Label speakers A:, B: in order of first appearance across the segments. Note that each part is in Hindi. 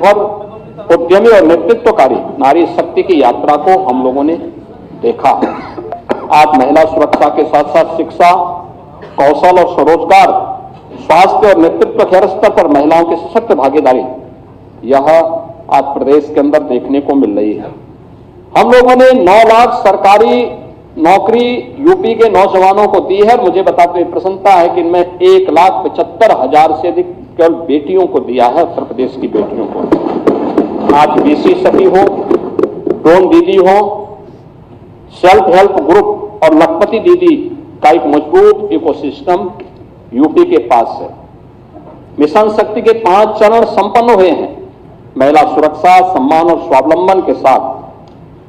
A: आत्मनिर्भर, उद्यमी और नेतृत्वकारी नारी शक्ति की यात्रा को हम लोगों ने देखा है। आज महिला सुरक्षा के साथ साथ शिक्षा, कौशल और स्वरोजगार, स्वास्थ्य और नेतृत्व के हर स्तर पर महिलाओं की सशक्त भागीदारी, यह आज प्रदेश के अंदर देखने को मिल रही है। हम लोगों ने 9 लाख सरकारी नौकरी यूपी के नौजवानों को दी है। मुझे बताते हुए प्रसन्नता है कि इनमें 1,75,000 से अधिक केवल बेटियों को दिया है, उत्तर प्रदेश की बेटियों को। आज बीसी सखी हो, ड्रोन दीदी हो, सेल्फ हेल्प ग्रुप और लखपति दीदी का एक मजबूत इकोसिस्टम यूपी के पास है। मिशन शक्ति के 5 चरण संपन्न हुए हैं। महिला सुरक्षा, सम्मान और स्वावलंबन के साथ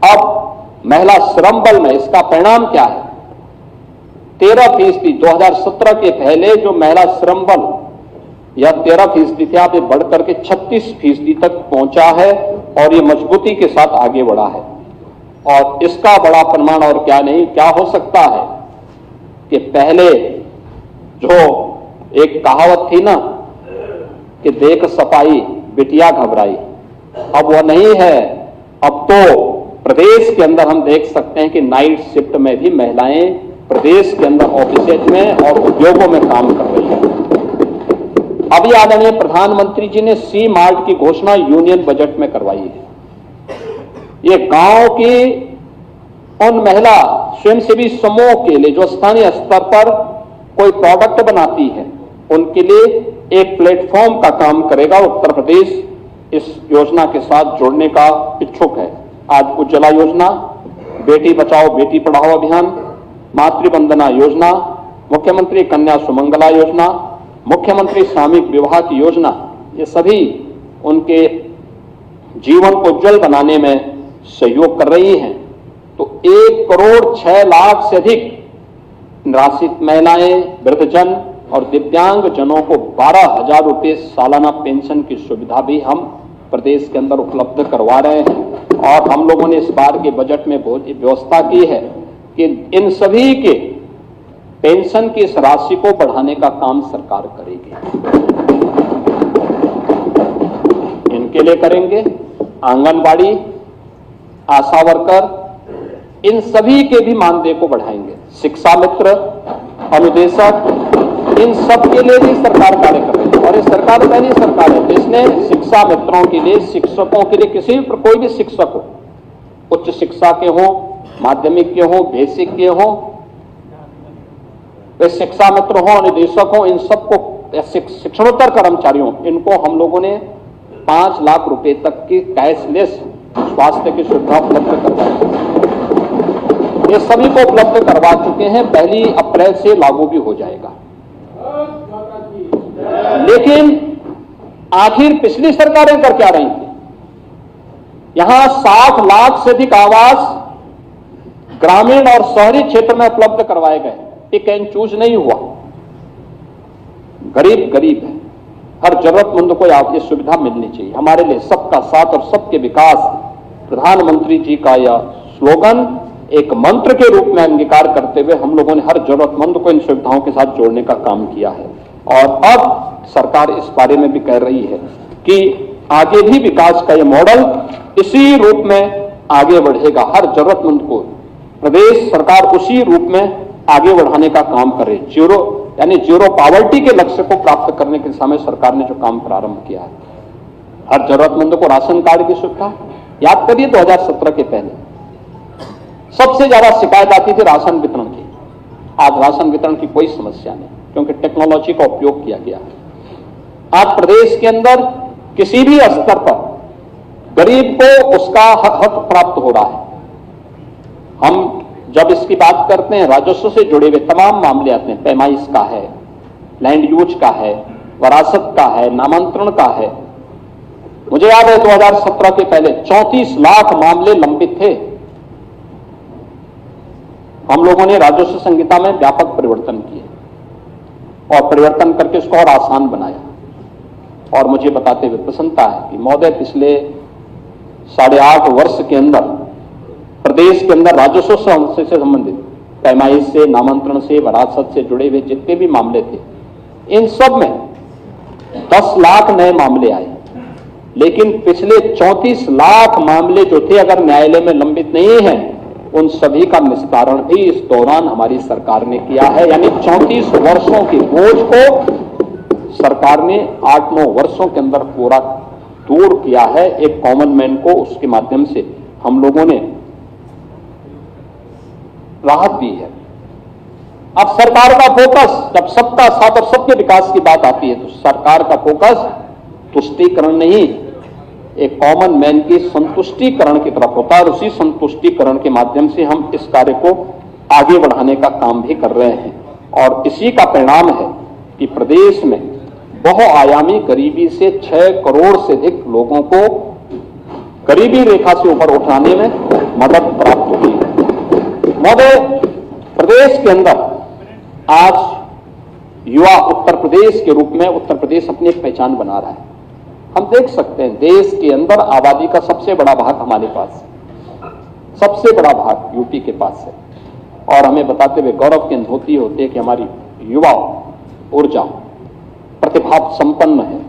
A: अब महिला श्रम बल में इसका परिणाम क्या है? 13% 2017 के पहले जो महिला श्रम बल या 13% थे, अब ये बढ़कर के 36% तक पहुंचा है और ये मजबूती के साथ आगे बढ़ा है। और इसका बड़ा प्रमाण और क्या नहीं, क्या हो सकता है कि पहले जो एक कहावत थी ना कि देख सपाई बिटिया घबराई, अब वह नहीं है। अब तो प्रदेश के अंदर हम देख सकते हैं कि नाइट शिफ्ट में भी महिलाएं प्रदेश के अंदर ऑफिसेज में और उद्योगों में काम कर रही हैं। अभी आदरणीय प्रधानमंत्री जी ने सी मार्ट की घोषणा यूनियन बजट में करवाई है। ये गांव की उन महिला स्वयंसेवी समूह के लिए जो स्थानीय स्तर पर कोई प्रोडक्ट बनाती है, उनके लिए एक प्लेटफॉर्म का काम करेगा। उत्तर प्रदेश इस योजना के साथ जुड़ने का इच्छुक है। आज उज्ज्वला योजना, बेटी बचाओ बेटी पढ़ाओ अभियान, मातृवंदना योजना, मुख्यमंत्री कन्या सुमंगला योजना, मुख्यमंत्री सामूहिक विवाह की योजना, ये सभी उनके जीवन को उज्जवल बनाने में सहयोग कर रही हैं। तो 1,06,00,000 से अधिक निराश्रित महिलाएं, वृद्धजन और दिव्यांग जनों को 12,000 रुपये सालाना पेंशन की सुविधा भी हम प्रदेश के अंदर उपलब्ध करवा रहे हैं। और हम लोगों ने इस बार के बजट में बहुत व्यवस्था की है कि इन सभी के पेंशन की इस राशि को बढ़ाने का काम सरकार करेगी। इनके लिए करेंगे, आंगनबाड़ी, आशा वर्कर, इन सभी के भी मानदेय को बढ़ाएंगे। शिक्षा मित्र, अनुदेशक, इन सब के लिए भी सरकार कार्य कर रही है। और ये सरकार पहली सरकार है जिसने शिक्षा मित्रों के लिए, शिक्षकों के लिए, किसी भी कोई भी शिक्षक हो, उच्च शिक्षा के हो, माध्यमिक के हो, बेसिक के हो, वे शिक्षा मित्र हो, अनुदेशक हो, इन सबको, शिक्षणोत्तर कर्मचारियों, इनको हम लोगों ने 5 लाख रुपए तक की कैशलेस स्वास्थ्य की सुविधा उपलब्ध करवाई। ये सभी को उपलब्ध करवा चुके हैं। 1 अप्रैल से लागू भी हो जाएगा। लेकिन आखिर पिछली सरकारें कर क्या रही थी? यहां 60 लाख से अधिक आवास ग्रामीण और शहरी क्षेत्र में उपलब्ध करवाए गए। पिक एंड चूज नहीं हुआ। गरीब गरीब है, हर जरूरतमंद को ये सुविधा मिलनी चाहिए। हमारे लिए सबका साथ और सबके विकास, प्रधानमंत्री जी का यह स्लोगन एक मंत्र के रूप में अंगीकार करते हुए हम लोगों ने हर जरूरतमंद को इन सुविधाओं के साथ जोड़ने का काम किया है। और अब सरकार इस बारे में भी कह रही है कि आगे भी विकास का यह मॉडल इसी रूप में आगे बढ़ेगा। हर जरूरतमंद को प्रदेश सरकार उसी रूप में आगे बढ़ाने का काम करे। जीरो पॉवर्टी के लक्ष्य को प्राप्त करने के दिशा में सरकार ने जो काम प्रारंभ किया है। हर जरूरतमंद को राशन कार्ड की सुविधा। याद करिए 2017 के पहले सबसे ज्यादा शिकायत आती थी राशन वितरण की। आज राशन वितरण की कोई समस्या नहीं, क्योंकि टेक्नोलॉजी का उपयोग किया गया है। आज प्रदेश के अंदर किसी भी स्तर पर गरीब को उसका हक प्राप्त हो रहा है। हम जब इसकी बात करते हैं, राजस्व से जुड़े हुए तमाम मामले आते हैं। पैमाइश का है, लैंड यूज का है, वरासत का है, नामांतरण का है। मुझे याद है 2017 के पहले 34 लाख मामले लंबित थे। हम लोगों ने राजस्व संहिता में व्यापक परिवर्तन किए और परिवर्तन करके इसको और आसान बनाया। और मुझे बताते हुए प्रसन्नता है कि महोदय पिछले 8.5 वर्ष के अंदर प्रदेश के अंदर राजस्व से संबंधित पैमाइश से, नामांतरण से, वरासत से जुड़े हुए जितने भी मामले थे, इन सब में 10 लाख नए मामले आए। लेकिन पिछले 34 लाख मामले जो थे अगर न्यायालय में लंबित नहीं हैं, उन सभी का निस्तारण भी इस दौरान हमारी सरकार ने किया है। यानी 34 वर्षों के बोझ को सरकार ने 8-9 वर्षों के अंदर पूरा दूर किया है। एक कॉमन मैन को उसके माध्यम से हम लोगों ने राहत दी है। अब सरकार का फोकस, जब सबका साथ और सबके विकास की बात आती है, तो सरकार का फोकस तुष्टीकरण नहीं, एक कॉमन मैन की संतुष्टिकरण की तरफ होता है और उसी संतुष्टिकरण के माध्यम से हम इस कार्य को आगे बढ़ाने का काम भी कर रहे हैं। और इसी का परिणाम है कि प्रदेश में बहुआयामी गरीबी से 6 करोड़ से अधिक लोगों को गरीबी रेखा से ऊपर उठाने में मदद प्राप्त हुई है। महोदय, प्रदेश के अंदर आज युवा उत्तर प्रदेश के रूप में उत्तर प्रदेश अपनी एक पहचान बना रहा है। हम देख सकते हैं देश के अंदर आबादी का सबसे बड़ा भाग हमारे पास है, सबसे बड़ा भाग यूपी के पास है। और हमें बताते हुए गौरव की अनुभूति होती है कि हमारी युवा ऊर्जा प्रतिभा संपन्न है।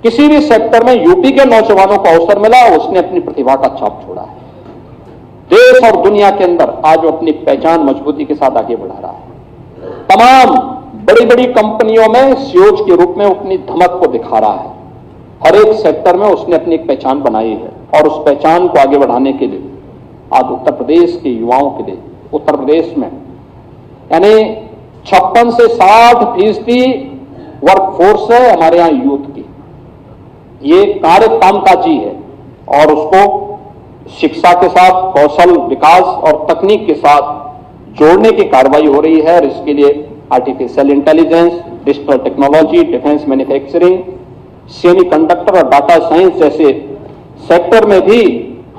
A: किसी भी सेक्टर में यूपी के नौजवानों को अवसर मिला, उसने अपनी प्रतिभा का छाप छोड़ा है। देश और दुनिया के अंदर आज वो अपनी पहचान मजबूती के साथ आगे बढ़ा रहा है। तमाम बड़ी बड़ी कंपनियों में सीईओ के रूप में अपनी धमक को दिखा रहा है। हर एक सेक्टर में उसने अपनी एक पहचान बनाई है और उस पहचान को आगे बढ़ाने के लिए आज उत्तर प्रदेश के युवाओं के लिए उत्तर प्रदेश में यानी 56 से 60% वर्कफोर्स है हमारे यहां यूथ की। ये कार्य कामकाजी है और उसको शिक्षा के साथ कौशल विकास और तकनीक के साथ जोड़ने की कार्रवाई हो रही है। और इसके लिए artificial intelligence, digital technology, defence manufacturing, semiconductor और डाटा साइंस जैसे सेक्टर में भी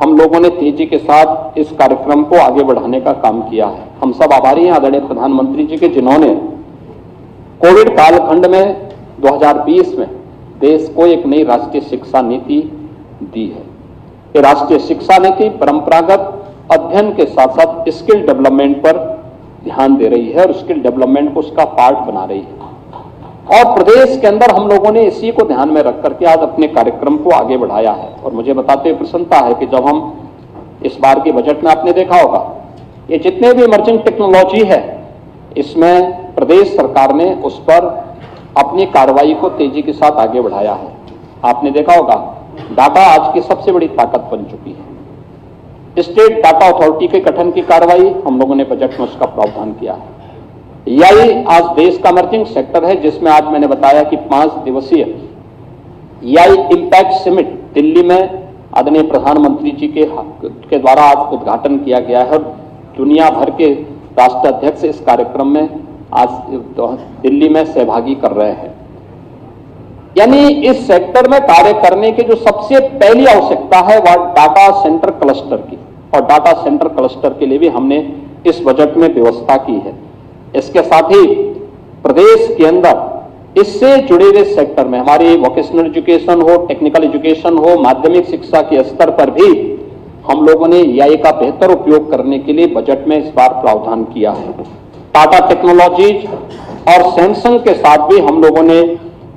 A: हम लोगों ने तेजी के साथ इस कार्यक्रम को आगे बढ़ाने का काम किया है। हम सब आभारी हैं आदरणीय प्रधानमंत्री जी के, जिन्होंने कोविड कालखंड में 2020 में देश को एक नई राष्ट्रीय शिक्षा नीति दी है। ये राष्ट्रीय शिक्षा नीति परंपरागत अध्ययन के साथ साथ स्किल डेवलपमेंट पर ध्यान दे रही है और स्किल डेवलपमेंट को उसका पार्ट बना रही है। और प्रदेश के अंदर हम लोगों ने इसी को ध्यान में रख करके आज अपने कार्यक्रम को आगे बढ़ाया है। और मुझे बताते हुए प्रसन्नता है कि जब हम इस बार के बजट में आपने देखा होगा, ये जितने भी इमर्जिंग टेक्नोलॉजी है, इसमें प्रदेश सरकार ने उस पर अपनी कार्रवाई को तेजी के साथ आगे बढ़ाया है। आपने देखा होगा डाटा आज की सबसे बड़ी ताकत बन चुकी है। स्टेट डाटा अथॉरिटी के गठन की कार्रवाई हम लोगों ने बजट में उसका प्रावधान किया है। एआई आज देश का इमर्जिंग सेक्टर है, जिसमें आज मैंने बताया कि 5 दिवसीय एआई इंपैक्ट समिट दिल्ली में आदरणीय प्रधानमंत्री जी के द्वारा आज उद्घाटन किया गया है। और दुनिया भर के राष्ट्राध्यक्ष इस कार्यक्रम में आज दिल्ली में सहभागी कर रहे हैं। यानी इस सेक्टर में कार्य करने की जो सबसे पहली आवश्यकता है वह डाटा सेंटर क्लस्टर की, और डाटा सेंटर क्लस्टर के लिए भी हमने इस बजट में व्यवस्था की है। इसके साथ ही प्रदेश के अंदर इससे जुड़े हुए सेक्टर में हमारी वोकेशनल एजुकेशन हो, टेक्निकल एजुकेशन हो, माध्यमिक शिक्षा के स्तर पर भी हम लोगों ने एआई का बेहतर उपयोग करने के लिए बजट में इस बार प्रावधान किया है। टाटा टेक्नोलॉजीज और सैमसंग के साथ भी हम लोगों ने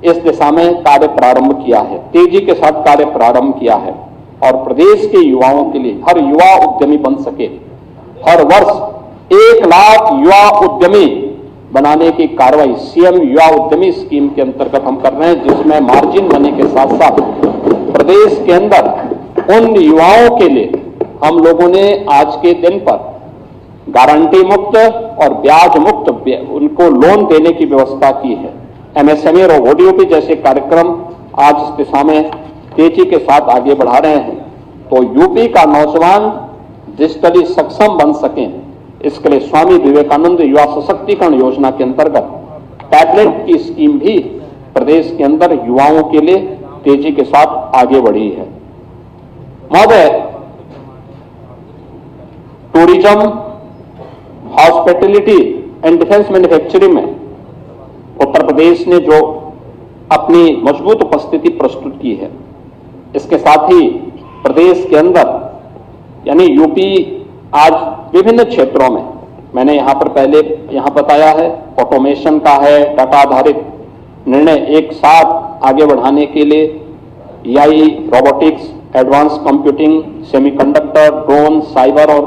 A: इस दिशा में कार्य प्रारंभ किया है, तेजी के साथ कार्य प्रारंभ किया है। और प्रदेश के युवाओं के लिए हर युवा उद्यमी बन सके, हर वर्ष 1 लाख युवा उद्यमी बनाने की कार्रवाई सीएम युवा उद्यमी स्कीम के अंतर्गत हम कर रहे हैं, जिसमें मार्जिन मनी के साथ साथ प्रदेश के अंदर उन युवाओं के लिए हम लोगों ने आज के दिन पर गारंटी मुक्त और ब्याज मुक्त उनको लोन देने की व्यवस्था की है। एमएसएमई और ओडीओपी जैसे कार्यक्रम आज इस दिशा में तेजी के साथ आगे बढ़ा रहे हैं। तो यूपी का नौजवान डिजिटली सक्षम बन सके, इसके लिए स्वामी विवेकानंद युवा सशक्तिकरण योजना के अंतर्गत टैबलेट की स्कीम भी प्रदेश के अंदर युवाओं के लिए तेजी के साथ आगे बढ़ी है। महोदय, tourism, hospitality and defence manufacturing में उत्तर प्रदेश ने जो अपनी मजबूत उपस्थिति प्रस्तुत की है, इसके साथ ही प्रदेश के अंदर यानी यूपी आज विभिन्न क्षेत्रों में, मैंने यहां पर पहले यहां बताया है, ऑटोमेशन का है, डाटा आधारित निर्णय एक साथ आगे बढ़ाने के लिए AI, robotics, advance computing, semiconductor, drone, cyber और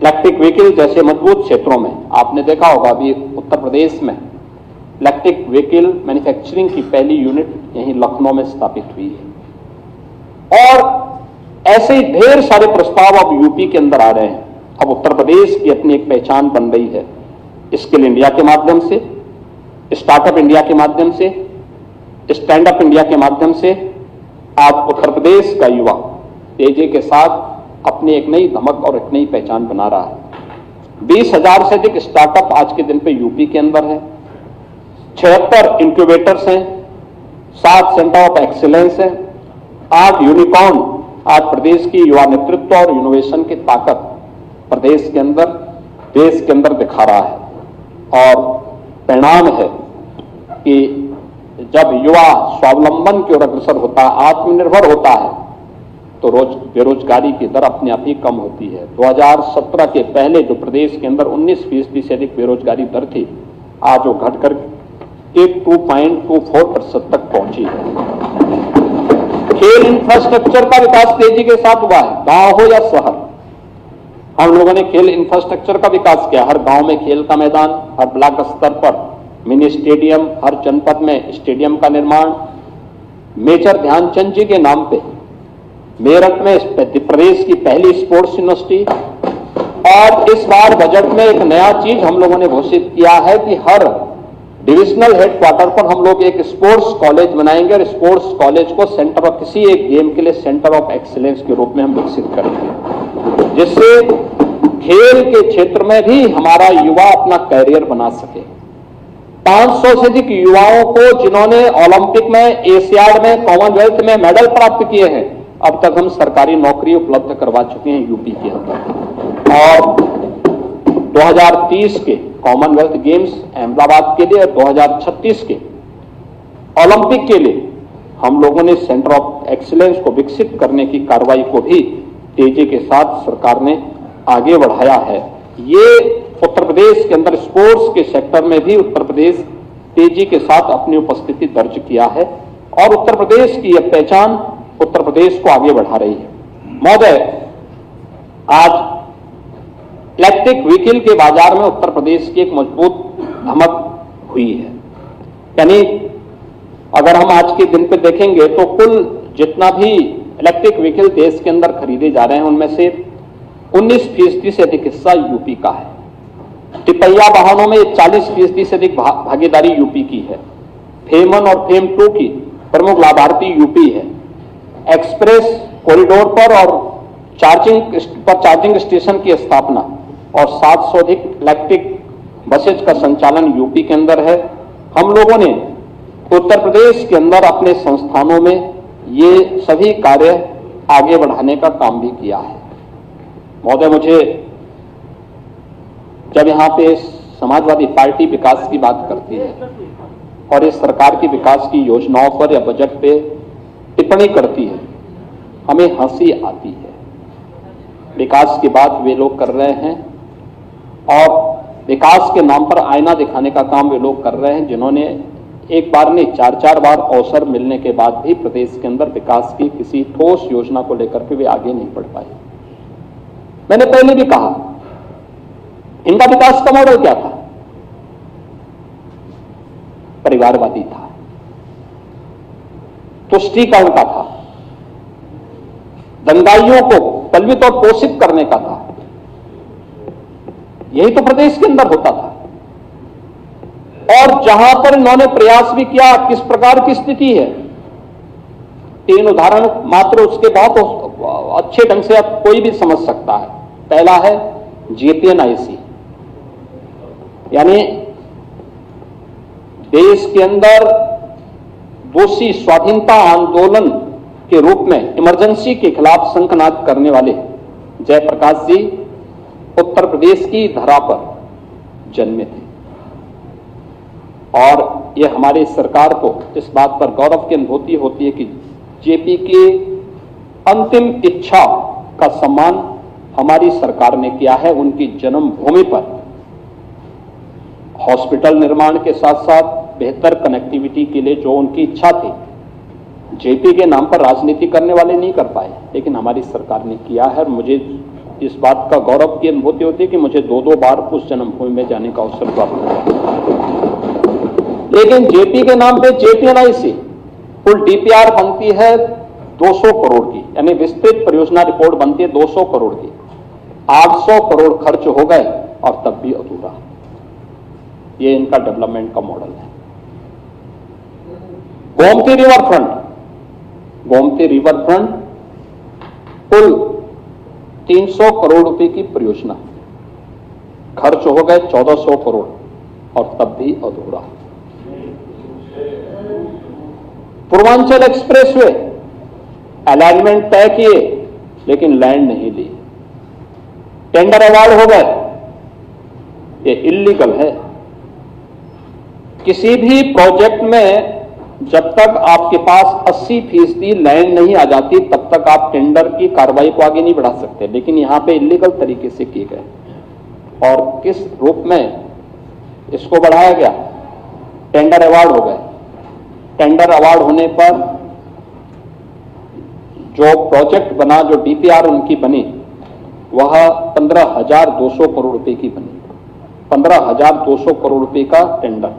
A: इलेक्ट्रिक व्हीकल जैसे मजबूत क्षेत्रों में आपने देखा होगा अभी उत्तर प्रदेश में इलेक्ट्रिक व्हीकल मैन्युफैक्चरिंग की पहली यूनिट यहीं लखनऊ में स्थापित हुई है। और ऐसे ही ढेर सारे प्रस्ताव अब यूपी के अंदर आ रहे हैं। अब उत्तर प्रदेश की अपनी एक पहचान बन रही है। स्किल इंडिया के माध्यम से, स्टार्टअप इंडिया के माध्यम से, स्टैंड अप इंडिया के माध्यम से आज उत्तर प्रदेश का युवा तेजी के साथ अपनी एक नई धमक और एक नई पहचान बना रहा है। 20,000 से अधिक स्टार्टअप आज के दिन पे यूपी के अंदर है, 76 इंक्यूबेटर्स हैं, 7 सेंटर ऑफ एक्सीलेंस हैं, 8 यूनिकॉर्न आज प्रदेश की युवा नेतृत्व और इनोवेशन की ताकत प्रदेश के अंदर, देश के अंदर दिखा रहा है। और परिणाम है कि जब युवा स्वावलंबन की ओर अग्रसर होता है, आत्मनिर्भर होता है, तो बेरोजगारी की दर अपने आप ही कम होती है। 2017 के पहले जो प्रदेश के अंदर 19% से अधिक बेरोजगारी दर थी, आज वो घटकर 2.24% तक पहुंची है। खेल इंफ्रास्ट्रक्चर का विकास तेजी के साथ हुआ है, गांव हो या शहर। हम लोगों ने खेल इंफ्रास्ट्रक्चर का विकास किया। हर गांव में खेल का मैदान, हर ब्लॉक स्तर पर मिनी स्टेडियम, हर जनपद में स्टेडियम का निर्माण। मेजर ध्यानचंद जी के नाम पे मेरठ में प्रदेश की पहली स्पोर्ट्स यूनिवर्सिटी। और इस बार बजट में एक नया चीज हम लोगों ने घोषित किया है कि हर डिविजनल हेडक्वार्टर पर हम लोग एक स्पोर्ट्स कॉलेज बनाएंगे और स्पोर्ट्स कॉलेज को सेंटर ऑफ किसी एक गेम के लिए सेंटर ऑफ एक्सीलेंस के रूप में हम विकसित करेंगे, जिससे खेल के क्षेत्र में भी हमारा युवा अपना कैरियर बना सके। 500 से अधिक युवाओं को जिन्होंने ओलंपिक में, एशियाड में, कॉमनवेल्थ में मेडल प्राप्त किए हैं, अब तक हम सरकारी नौकरी उपलब्ध करवा चुके हैं यूपी के अंदर। और 2030 के कॉमनवेल्थ गेम्स अहमदाबाद के लिए और 2036 के ओलंपिक के लिए हम लोगों ने सेंटर ऑफ एक्सीलेंस को विकसित करने की कार्रवाई को भी तेजी के साथ सरकार ने आगे बढ़ाया है। ये उत्तर प्रदेश के अंदर स्पोर्ट्स के सेक्टर में भी उत्तर प्रदेश तेजी के साथ अपनी उपस्थिति दर्ज किया है और उत्तर प्रदेश की यह पहचान उत्तर प्रदेश को आगे बढ़ा रही है। महोदय, आज इलेक्ट्रिक व्हीकल के बाजार में उत्तर प्रदेश की एक मजबूत धमक हुई है। यानी अगर हम आज के दिन पे देखेंगे तो कुल जितना भी इलेक्ट्रिक व्हीकल देश के अंदर खरीदे जा रहे हैं उनमें से 19% से अधिक हिस्सा यूपी का है। तिपहिया वाहनों में 40% से अधिक भागीदारी यूपी की है। फेम 1 और फेम 2 की प्रमुख लाभार्थी यूपी है। एक्सप्रेस कॉरिडोर पर और चार्जिंग स्टेशन की स्थापना और 700 अधिक इलेक्ट्रिक बसेज का संचालन यूपी के अंदर है। हम लोगों ने उत्तर प्रदेश के अंदर अपने संस्थानों में ये सभी कार्य आगे बढ़ाने का काम भी किया है। महोदय, मुझे जब यहां पे समाजवादी पार्टी विकास की बात करती है और इस सरकार की विकास की योजनाओं पर या बजट पे टिप्पणी करती है, हमें हंसी आती है। विकास की बात वे लोग कर रहे हैं और विकास के नाम पर आईना दिखाने का काम वे लोग कर रहे हैं जिन्होंने एक बार नहीं 4-4 बार अवसर मिलने के बाद भी प्रदेश के अंदर विकास की किसी ठोस योजना को लेकर के वे आगे नहीं बढ़ पाए। मैंने पहले भी कहा, इनका विकास का मॉडल क्या था? परिवारवादी था, तुष्टीकरण का था, दंगाइयों को पलवित और पोषित करने का था। यही तो प्रदेश के अंदर होता था। और जहां पर इन्होंने प्रयास भी किया, किस प्रकार की स्थिति है, 3 उदाहरण मात्र, उसके बहुत अच्छे ढंग से अब कोई भी समझ सकता है। पहला है JPNIC, यानी देश के अंदर दोषी स्वाधीनता आंदोलन के रूप में इमरजेंसी के खिलाफ शंखनाद करने वाले जयप्रकाश जी उत्तर प्रदेश की धरा पर जन्मे थे। और यह हमारी सरकार को इस बात पर गौरव की अनुभूति होती है कि जेपी की अंतिम इच्छा का सम्मान हमारी सरकार ने किया है। उनकी जन्मभूमि पर हॉस्पिटल निर्माण के साथ साथ बेहतर कनेक्टिविटी के लिए जो उनकी इच्छा थी, जेपी के नाम पर राजनीति करने वाले नहीं कर पाए, लेकिन हमारी सरकार ने किया है। और मुझे इस बात का गौरव की अनुभूति होती है कि मुझे 2-2 बार उस जन्मभूमि में जाने का अवसर प्राप्त हुआ। लेकिन जेपी के नाम पे जेपीएनआईसी कुल डीपीआर बनती है 200 करोड़ की, यानी विस्तृत परियोजना रिपोर्ट बनती है 200 करोड़ की। 800 करोड़ खर्च हो गए और तब भी अधूरा। ये इनका डेवलपमेंट का मॉडल है। गोमती रिवर फ्रंट कुल 300 करोड़ रुपए की परियोजना, खर्च हो गए 1400 करोड़ और तब भी अधूरा। पूर्वांचल एक्सप्रेसवे अलाइनमेंट तय किए लेकिन लैंड नहीं ली, टेंडर अवार्ड हो गए, ये इल्लीगल है। किसी भी प्रोजेक्ट में जब तक आपके पास 80% लैंड नहीं आ जाती तब तक आप टेंडर की कार्रवाई को आगे नहीं बढ़ा सकते, लेकिन यहां पे इल्लीगल तरीके से किए गए। और किस रूप में इसको बढ़ाया गया? टेंडर अवार्ड हो गए। टेंडर अवार्ड होने पर जो प्रोजेक्ट बना, जो डीपीआर उनकी बनी, वह 15,200 करोड़ रुपए की बनी। 15,200 करोड़ रुपए का टेंडर,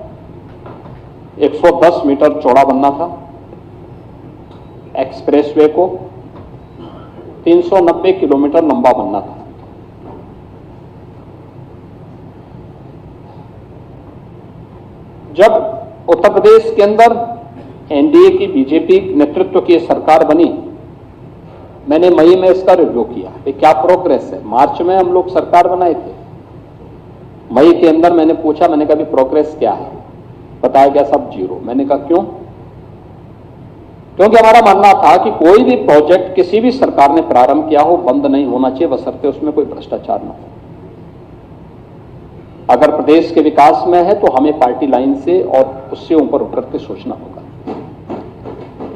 A: 110 मीटर चौड़ा बनना था एक्सप्रेसवे को, 390 किलोमीटर लंबा बनना था। जब उत्तर प्रदेश के अंदर एनडीए की बीजेपी नेतृत्व की सरकार बनी, मैंने मई में इसका रिव्यू किया कि क्या प्रोग्रेस है। मार्च में हम लोग सरकार बनाए थे, मई के अंदर मैंने पूछा, मैंने कहा प्रोग्रेस क्या है? बताया गया सब जीरो। मैंने कहा क्यों? क्योंकि हमारा मानना था कि कोई भी प्रोजेक्ट किसी भी सरकार ने प्रारंभ किया हो बंद नहीं होना चाहिए, बशर्ते उसमें कोई भ्रष्टाचार न हो। अगर प्रदेश के विकास में है तो हमें पार्टी लाइन से और उससे ऊपर उठ करके सोचना होगा।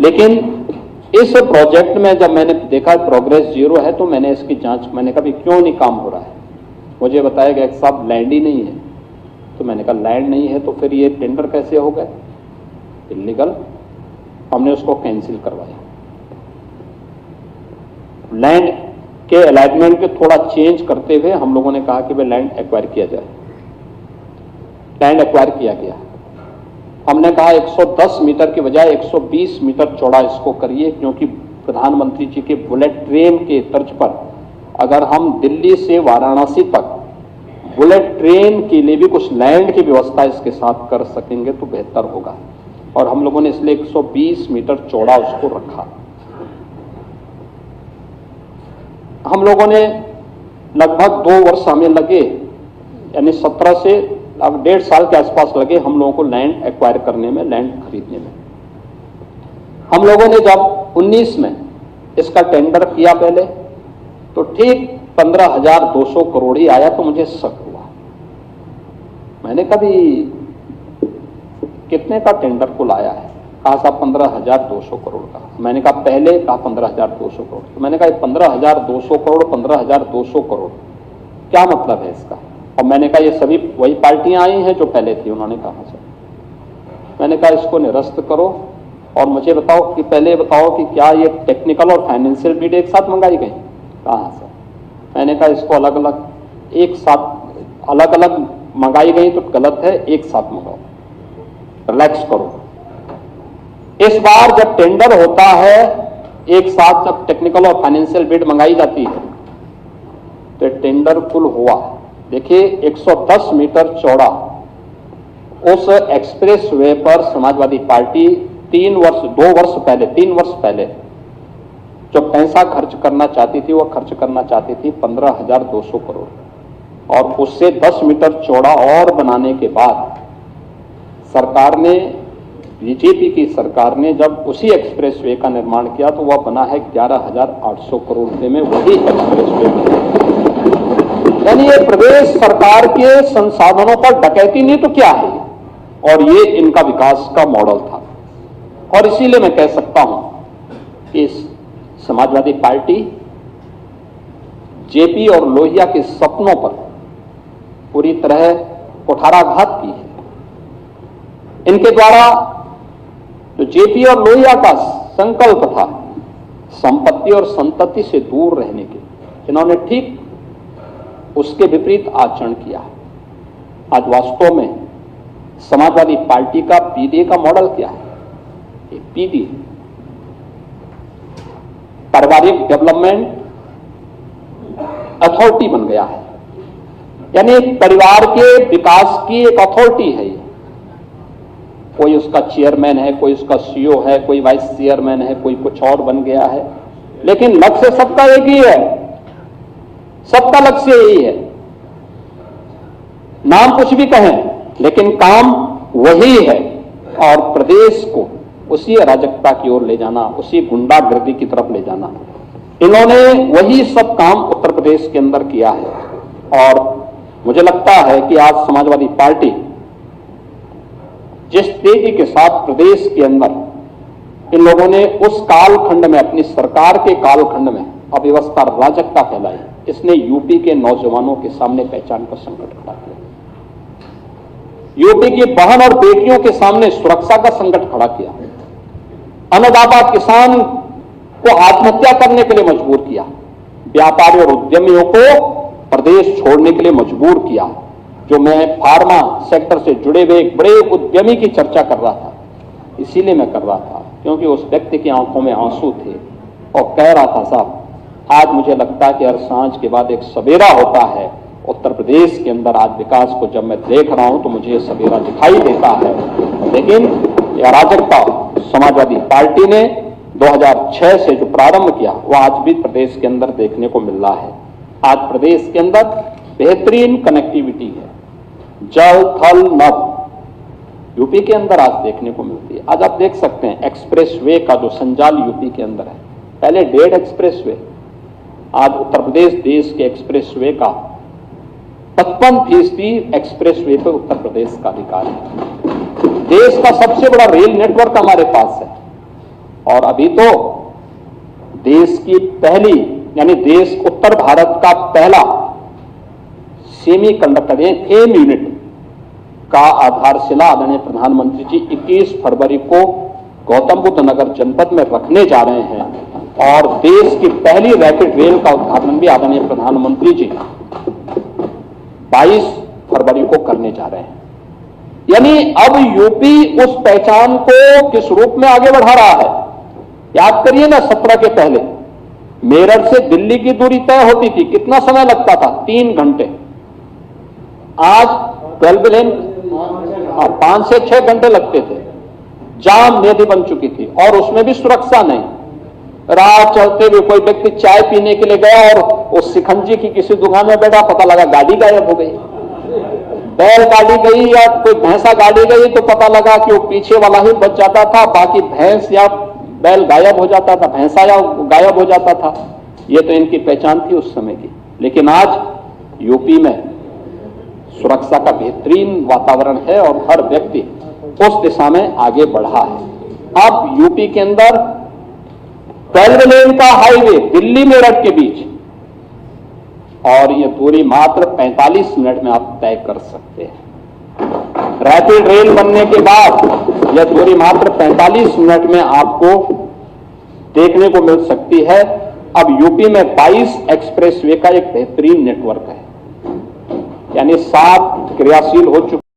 A: लेकिन इस प्रोजेक्ट में जब मैंने देखा प्रोग्रेस जीरो है तो मैंने इसकी जांच, मैंने कहा क्यों नहीं काम हो रहा है? मुझे बताया गया कि साहब लैंड ही नहीं है। तो मैंने कहा लैंड नहीं है तो फिर ये टेंडर कैसे हो गए? इल्लीगल। हमने उसको कैंसिल करवाया। लैंड के अलाइनमेंट के थोड़ा चेंज करते हुए हम लोगों ने कहा कि भाई लैंड एक्वायर किया जाए। लैंड एक्वायर किया गया। हमने कहा 110 मीटर की बजाय 120 मीटर चौड़ा इसको करिए, क्योंकि प्रधानमंत्री जी के बुलेट ट्रेन के तर्ज पर अगर हम दिल्ली से वाराणसी तक बुलेट ट्रेन के लिए भी कुछ लैंड की व्यवस्था इसके साथ कर सकेंगे तो बेहतर होगा। और हम लोगों ने इसलिए 120 मीटर चौड़ा उसको रखा। हम लोगों ने लगभग 2 वर्ष हमें लगे, यानी 17 से अब 1.5 साल के आसपास लगे हम लोगों को लैंड एक्वायर करने में, लैंड खरीदने में। हम लोगों ने जब 19 में इसका टेंडर किया पहले, तो ठीक 15,200 करोड़ ही आया तो मुझे शक हुआ। मैंने कभी कितने का टेंडर कुल आया है? कहा साहब 15,200 करोड़ का। मैंने कहा पहले, कहा 15,200 करोड़। तो मैंने कहा 15,200 करोड़, 15,200 करोड़ क्या मतलब है इसका? और मैंने कहा ये सभी वही पार्टियां आई हैं जो पहले थी। उन्होंने कहा सर, मैंने कहा इसको निरस्त करो और मुझे बताओ कि पहले बताओ कि क्या ये टेक्निकल और फाइनेंशियल बिड एक साथ मंगाई गई? कहा सर। मैंने कहा इसको अलग अलग एक साथ अलग अलग मंगाई गई तो गलत है, एक साथ मंगाओ, रिलैक्स करो। इस बार जब टेंडर होता है एक साथ, जब टेक्निकल और फाइनेंशियल बिड मंगाई जाती है तो टेंडर कुल हुआ, देखिए 110 मीटर चौड़ा उस एक्सप्रेस वे पर समाजवादी पार्टी 3 वर्ष पहले जो पैसा खर्च करना चाहती थी, वह खर्च करना चाहती थी 15,200 करोड़। और उससे 10 मीटर चौड़ा और बनाने के बाद सरकार ने, बीजेपी की सरकार ने जब उसी एक्सप्रेस वे का निर्माण किया तो वह बना है 11,800 करोड़ रुपए में, वही एक्सप्रेस वे। यानी ये प्रदेश सरकार के संसाधनों पर डकैती नहीं तो क्या है? और ये इनका विकास का मॉडल था। और इसीलिए मैं कह सकता हूं कि समाजवादी पार्टी जेपी और लोहिया के सपनों पर पूरी तरह कुठाराघात की है। इनके द्वारा जो जेपी और लोहिया का संकल्प था संपत्ति और संतति से दूर रहने के, इन्होंने ठीक उसके विपरीत आचरण किया। आज वास्तव में समाजवादी पार्टी का पीडीए का मॉडल क्या है? एक पीडीए पारिवारिक डेवलपमेंट अथॉरिटी बन गया है, यानी परिवार के विकास की एक अथॉरिटी है। कोई उसका चेयरमैन है, कोई उसका सीईओ है, कोई वाइस चेयरमैन है, कोई कुछ और बन गया है, लेकिन लक्ष्य सबका एक ही है, सबका लक्ष्य यही है। नाम कुछ भी कहें लेकिन काम वही है, और प्रदेश को उसी अराजकता की ओर ले जाना, उसी गुंडागर्दी की तरफ ले जाना। इन्होंने वही सब काम उत्तर प्रदेश के अंदर किया है, और मुझे लगता है कि आज समाजवादी पार्टी जिस तेजी के साथ प्रदेश के अंदर इन लोगों ने उस कालखंड में, अपनी सरकार के कालखंड में अव्यवस्था अराजकता फैलाई, इसने यूपी के नौजवानों के सामने पहचान का संकट खड़ा किया। यूपी की बहन और बेटियों के सामने सुरक्षा का संकट खड़ा किया। अन्नदाता किसान को आत्महत्या करने के लिए मजबूर किया। व्यापारी और उद्यमियों को प्रदेश छोड़ने के लिए मजबूर किया। जो मैं फार्मा सेक्टर से जुड़े हुए एक बड़े उद्यमी की चर्चा कर रहा था, इसीलिए मैं कर रहा था क्योंकि उस व्यक्ति की आंखों में आंसू थे और कह रहा था, साहब आज मुझे लगता है कि हर सांझ के बाद एक सवेरा होता है उत्तर प्रदेश के अंदर। आज विकास को जब मैं देख रहा हूं तो मुझे सवेरा दिखाई देता है, लेकिन यह अराजकता समाजवादी पार्टी ने 2006 से जो प्रारंभ किया वो आज भी प्रदेश के अंदर देखने को मिल रहा है। आज प्रदेश के अंदर बेहतरीन कनेक्टिविटी है, जल थल नभ यूपी के अंदर आज देखने को मिलती है। आज आप देख सकते हैं एक्सप्रेसवे का जो संजाल यूपी के अंदर है, पहले 1.5 एक्सप्रेसवे, आज उत्तर प्रदेश देश के एक्सप्रेसवे का 55% एक्सप्रेसवे पर उत्तर प्रदेश का अधिकार है। देश का सबसे बड़ा रेल नेटवर्क हमारे पास है, और अभी तो देश की पहली, यानी देश उत्तर भारत का पहला सेमी कंडक्टर फेम यूनिट का आधारशिला आदरणीय प्रधानमंत्री जी 21 फरवरी को गौतम बुद्ध नगर जनपद में रखने जा रहे हैं, और देश की पहली रैपिड रेल का उद्घाटन भी आदरणीय प्रधानमंत्री जी 22 फरवरी को करने जा रहे हैं। यानी अब यूपी उस पहचान को किस रूप में आगे बढ़ा रहा है। याद करिए ना, 17 के पहले मेरठ से दिल्ली की दूरी तय होती थी, कितना समय लगता था? 3 घंटे। आज 12 लेन 5 से 6 घंटे लगते थे। जाम नदी बन चुकी थी, और उसमें भी सुरक्षा नहीं। राह चलते हुए कोई व्यक्ति चाय पीने के लिए गया और उस शिखंजी की किसी दुकान में बैठा, पता लगा गाड़ी गायब हो गई। बैल गाड़ी गई या कोई भैंसा गाड़ी गई तो पता लगा कि वो पीछे वाला ही बच जाता था, बाकी भैंस या बैल गायब हो जाता था, भैंसा या गायब हो जाता था। ये तो इनकी पहचान थी उस समय की। लेकिन आज यूपी में सुरक्षा का बेहतरीन वातावरण है और हर व्यक्ति उस दिशा में आगे बढ़ा है। अब यूपी के अंदर 12 लेन का हाईवे दिल्ली मेरठ के बीच, और ये दूरी मात्र 45 मिनट में आप तय कर सकते हैं। रैपिड रेल बनने के बाद यह दूरी मात्र 45 मिनट में आपको देखने को मिल सकती है। अब यूपी में 22 एक्सप्रेसवे का एक बेहतरीन नेटवर्क है, यानी 7 क्रियाशील हो चुके